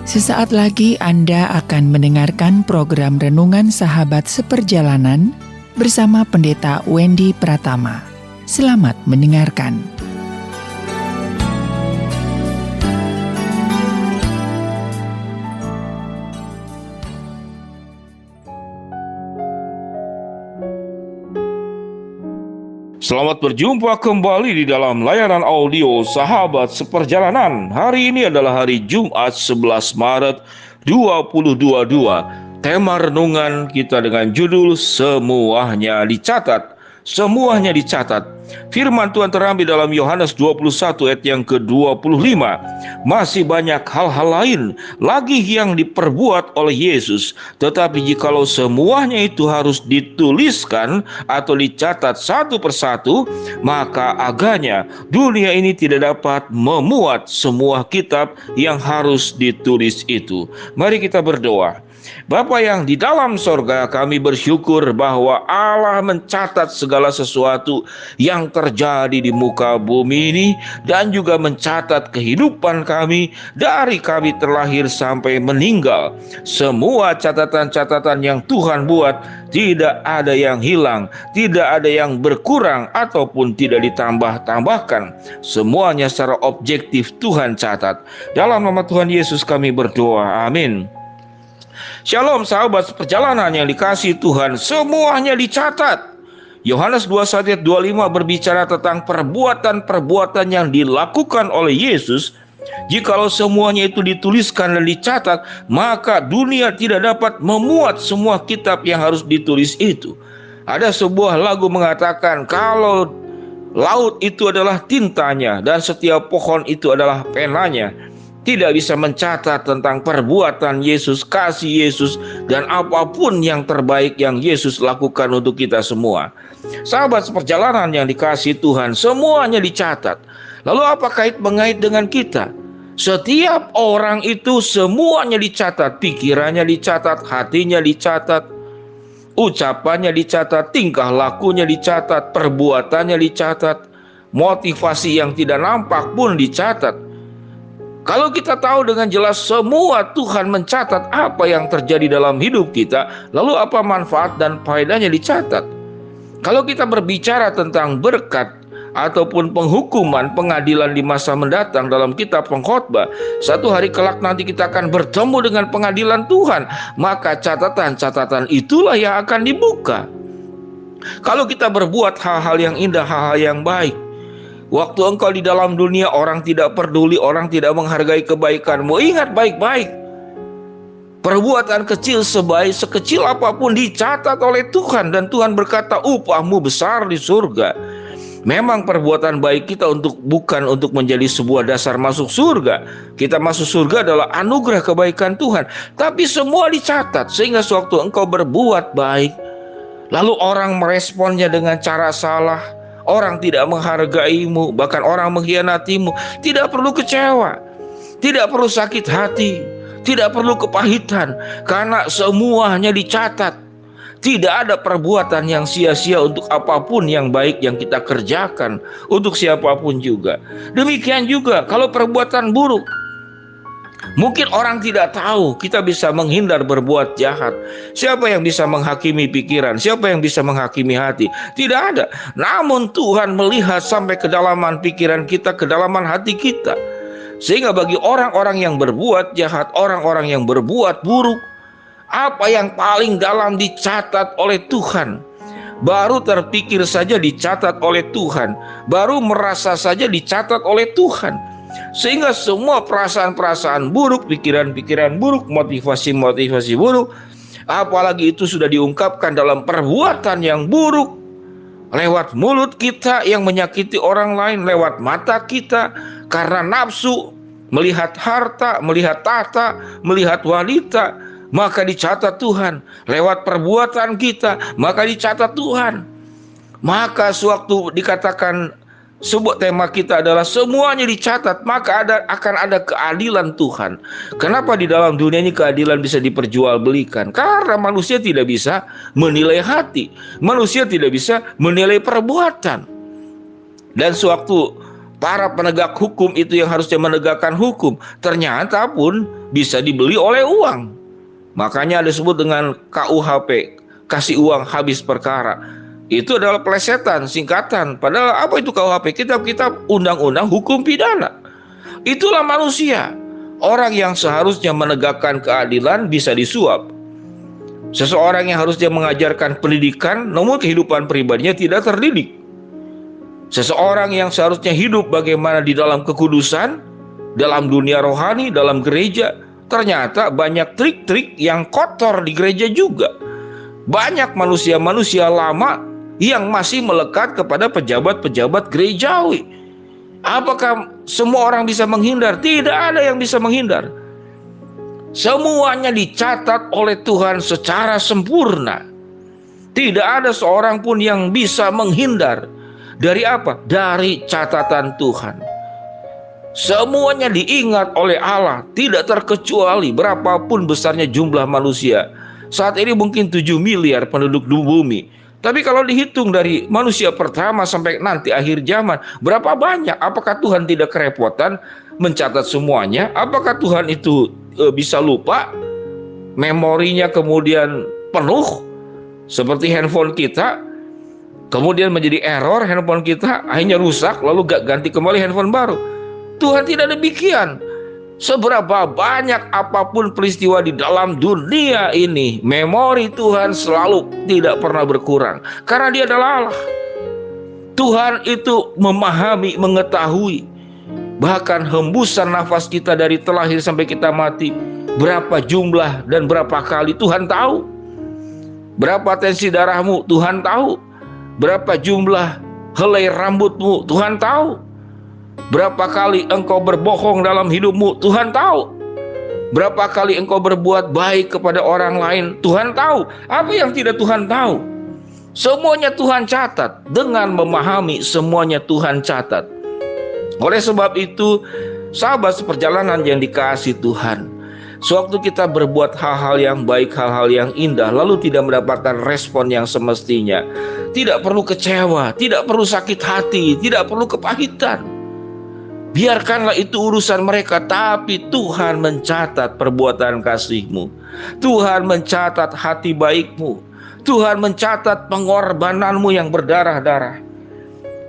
Sesaat lagi Anda akan mendengarkan program Renungan Sahabat Seperjalanan bersama Pendeta Wendy Pratama. Selamat mendengarkan. Selamat berjumpa kembali di dalam layanan audio Sahabat Seperjalanan. Hari ini adalah hari Jumat 11 Maret 2022. Tema renungan kita dengan judul Semuanya Dicatat. Semuanya dicatat. Firman Tuhan terambil dalam Yohanes 21 ayat yang ke-25. Masih banyak hal-hal lain lagi yang diperbuat oleh Yesus. Tetapi jikalau semuanya itu harus dituliskan atau dicatat satu persatu, maka agaknya dunia ini tidak dapat memuat semua kitab yang harus ditulis itu. Mari kita berdoa. Bapa yang di dalam sorga, kami bersyukur bahwa Allah mencatat segala sesuatu yang terjadi di muka bumi ini dan juga mencatat kehidupan kami dari kami terlahir sampai meninggal. Semua catatan-catatan yang Tuhan buat tidak ada yang hilang, tidak ada yang berkurang ataupun tidak ditambah-tambahkan. Semuanya secara objektif Tuhan catat. Dalam nama Tuhan Yesus kami berdoa. Amin. Shalom sahabat perjalanan yang dikasihi Tuhan, semuanya dicatat. Yohanes 21 ayat 25 berbicara tentang perbuatan-perbuatan yang dilakukan oleh Yesus. Jikalau semuanya itu dituliskan dan dicatat, maka dunia tidak dapat memuat semua kitab yang harus ditulis itu. Ada sebuah lagu mengatakan kalau laut itu adalah tintanya dan setiap pohon itu adalah penanya, tidak bisa mencatat tentang perbuatan Yesus, kasih Yesus, dan apapun yang terbaik yang Yesus lakukan untuk kita semua. Sahabat seperjalanan yang dikasihi Tuhan, semuanya dicatat. Lalu apa mengait dengan kita? Setiap orang itu semuanya dicatat, pikirannya dicatat, hatinya dicatat, ucapannya dicatat, tingkah lakunya dicatat, perbuatannya dicatat, motivasi yang tidak nampak pun dicatat. Kalau kita tahu dengan jelas semua Tuhan mencatat apa yang terjadi dalam hidup kita, lalu apa manfaat dan faedahnya dicatat? Kalau kita berbicara tentang berkat ataupun penghukuman, pengadilan di masa mendatang dalam kitab Pengkhotbah, satu hari kelak nanti kita akan bertemu dengan pengadilan Tuhan, maka catatan-catatan itulah yang akan dibuka. Kalau kita berbuat hal-hal yang indah, hal-hal yang baik, waktu engkau di dalam dunia orang tidak peduli, orang tidak menghargai kebaikanmu, ingat baik-baik. Perbuatan kecil sekecil apapun dicatat oleh Tuhan, dan Tuhan berkata upahmu besar di surga. Memang perbuatan baik kita bukan untuk menjadi sebuah dasar masuk surga. Kita masuk surga adalah anugerah kebaikan Tuhan, tapi semua dicatat sehingga sewaktu engkau berbuat baik, lalu orang meresponnya dengan cara salah, orang tidak menghargaimu, bahkan orang mengkhianatimu, tidak perlu kecewa, tidak perlu sakit hati, tidak perlu kepahitan, karena semuanya dicatat. Tidak ada perbuatan yang sia-sia untuk apapun yang baik yang kita kerjakan, untuk siapapun juga. Demikian juga kalau perbuatan buruk, mungkin orang tidak tahu, kita bisa menghindar berbuat jahat. Siapa yang bisa menghakimi pikiran? Siapa yang bisa menghakimi hati? Tidak ada. Namun Tuhan melihat sampai kedalaman pikiran kita, kedalaman hati kita. Sehingga bagi orang-orang yang berbuat jahat, orang-orang yang berbuat buruk, apa yang paling dalam dicatat oleh Tuhan. Baru terpikir saja dicatat oleh Tuhan. Baru merasa saja dicatat oleh Tuhan. Sehingga semua perasaan-perasaan buruk, pikiran-pikiran buruk, motivasi-motivasi buruk, apalagi itu sudah diungkapkan dalam perbuatan yang buruk, lewat mulut kita yang menyakiti orang lain, lewat mata kita karena nafsu, melihat harta, melihat tahta, melihat wanita, maka dicatat Tuhan. Lewat perbuatan kita, maka dicatat Tuhan. Maka sewaktu dikatakan sebuah tema kita adalah semuanya dicatat, maka akan ada keadilan Tuhan. Kenapa di dalam dunia ini keadilan bisa diperjualbelikan? Karena manusia tidak bisa menilai hati, manusia tidak bisa menilai perbuatan. Dan sewaktu Para penegak hukum itu yang harusnya menegakkan hukum, ternyata pun bisa dibeli oleh uang. Makanya ada disebut dengan KUHP, kasih uang habis perkara. Itu adalah pelesetan, singkatan. Padahal apa itu KUHP? Kitab-kitab undang-undang hukum pidana. Itulah manusia. Orang yang seharusnya menegakkan keadilan bisa disuap. Seseorang yang harusnya mengajarkan pendidikan, namun kehidupan pribadinya tidak terdidik. Seseorang yang seharusnya hidup bagaimana di dalam kekudusan, dalam dunia rohani, dalam gereja, ternyata banyak trik-trik yang kotor di gereja juga. Banyak manusia-manusia lama yang masih melekat kepada pejabat-pejabat gerejawi. Apakah semua orang bisa menghindar? Tidak ada yang bisa menghindar. Semuanya dicatat oleh Tuhan secara sempurna. Tidak ada seorang pun yang bisa menghindar. Dari apa? Dari catatan Tuhan. Semuanya diingat oleh Allah, tidak terkecuali berapapun besarnya jumlah manusia. Saat ini mungkin 7 miliar penduduk bumi. Tapi kalau dihitung dari manusia pertama sampai nanti akhir zaman, berapa banyak? Apakah Tuhan tidak kerepotan mencatat semuanya? Apakah Tuhan itu bisa lupa? Memorinya kemudian penuh seperti handphone kita, kemudian menjadi error handphone kita, akhirnya rusak, lalu ganti kembali handphone baru. Tuhan tidak demikian. Seberapa banyak apapun peristiwa di dalam dunia ini, memori Tuhan selalu tidak pernah berkurang. Karena Dia adalah Allah. Tuhan itu memahami, mengetahui. Bahkan hembusan nafas kita dari terlahir sampai kita mati, berapa jumlah dan berapa kali Tuhan tahu. Berapa tensi darahmu Tuhan tahu. Berapa jumlah helai rambutmu Tuhan tahu. Berapa kali engkau berbohong dalam hidupmu Tuhan tahu. Berapa kali engkau berbuat baik kepada orang lain Tuhan tahu. Apa yang tidak Tuhan tahu? Semuanya Tuhan catat. Dengan memahami semuanya Tuhan catat. Oleh sebab itu, sahabat seperjalanan yang dikasihi Tuhan, sewaktu kita berbuat hal-hal yang baik, hal-hal yang indah, lalu tidak mendapatkan respon yang semestinya, tidak perlu kecewa, tidak perlu sakit hati, tidak perlu kepahitan. Biarkanlah itu urusan mereka, tapi Tuhan mencatat perbuatan kasih-Mu. Tuhan mencatat hati baik-Mu. Tuhan mencatat pengorbananmu yang berdarah-darah.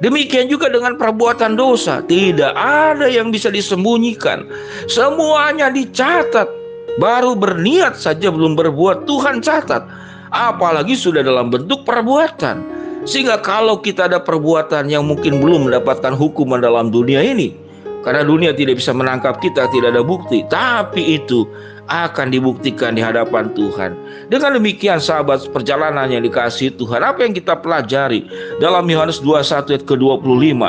Demikian juga dengan perbuatan dosa. Tidak ada yang bisa disembunyikan. Semuanya dicatat. Baru berniat saja belum berbuat, Tuhan catat. Apalagi sudah dalam bentuk perbuatan. Sehingga kalau kita ada perbuatan yang mungkin belum mendapatkan hukuman dalam dunia ini, karena dunia tidak bisa menangkap kita, tidak ada bukti, tapi itu akan dibuktikan di hadapan Tuhan. Dengan demikian sahabat perjalanan yang dikasihi Tuhan, apa yang kita pelajari dalam Yohanes 21 ayat ke-25?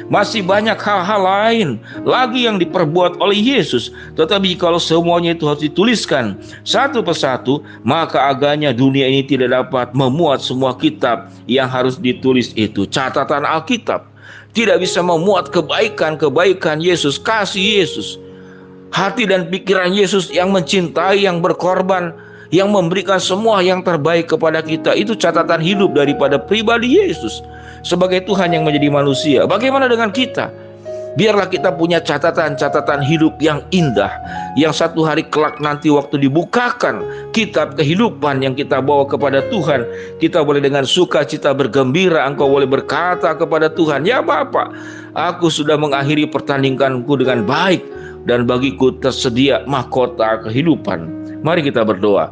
Masih banyak hal-hal lain lagi yang diperbuat oleh Yesus. Tetapi kalau semuanya itu harus dituliskan satu persatu, maka agaknya dunia ini tidak dapat memuat semua kitab yang harus ditulis itu. Catatan Alkitab tidak bisa memuat kebaikan-kebaikan Yesus, kasih Yesus, hati dan pikiran Yesus yang mencintai, yang berkorban, yang memberikan semua yang terbaik kepada kita. Itu catatan hidup daripada pribadi Yesus sebagai Tuhan yang menjadi manusia. Bagaimana dengan kita? Biarlah kita punya catatan-catatan hidup yang indah, yang satu hari kelak nanti waktu dibukakan kitab kehidupan yang kita bawa kepada Tuhan, kita boleh dengan sukacita bergembira. Engkau boleh berkata kepada Tuhan, "Ya Bapa, aku sudah mengakhiri pertandinganku dengan baik, dan bagiku tersedia mahkota kehidupan." Mari kita berdoa.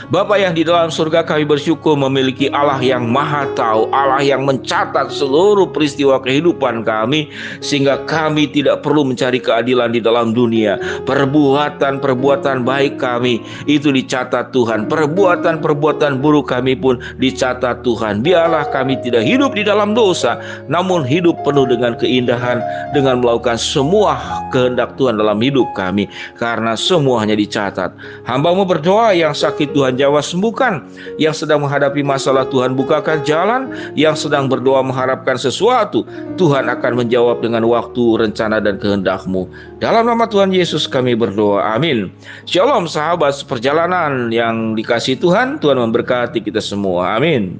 Bapa yang di dalam surga, kami bersyukur memiliki Allah yang maha tahu, Allah yang mencatat seluruh peristiwa kehidupan kami, sehingga kami tidak perlu mencari keadilan di dalam dunia. Perbuatan-perbuatan baik kami itu dicatat Tuhan, perbuatan-perbuatan buruk kami pun dicatat Tuhan. Biarlah kami tidak hidup di dalam dosa, namun hidup penuh dengan keindahan, dengan melakukan semua kehendak Tuhan dalam hidup kami, karena semuanya dicatat. Hamba-Mu berdoa, yang sakit Tuhan jawab sembuhkan, yang sedang menghadapi masalah Tuhan bukakan jalan, yang sedang berdoa mengharapkan sesuatu, Tuhan akan menjawab dengan waktu, rencana dan kehendak-Mu. Dalam nama Tuhan Yesus kami berdoa, amin. Shalom sahabat seperjalanan yang dikasihi Tuhan, Tuhan memberkati kita semua, amin.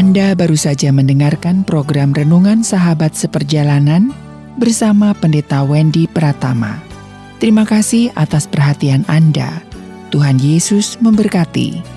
Anda baru saja mendengarkan program Renungan Sahabat Seperjalanan bersama Pendeta Wendy Pratama. Terima kasih atas perhatian Anda. Tuhan Yesus memberkati.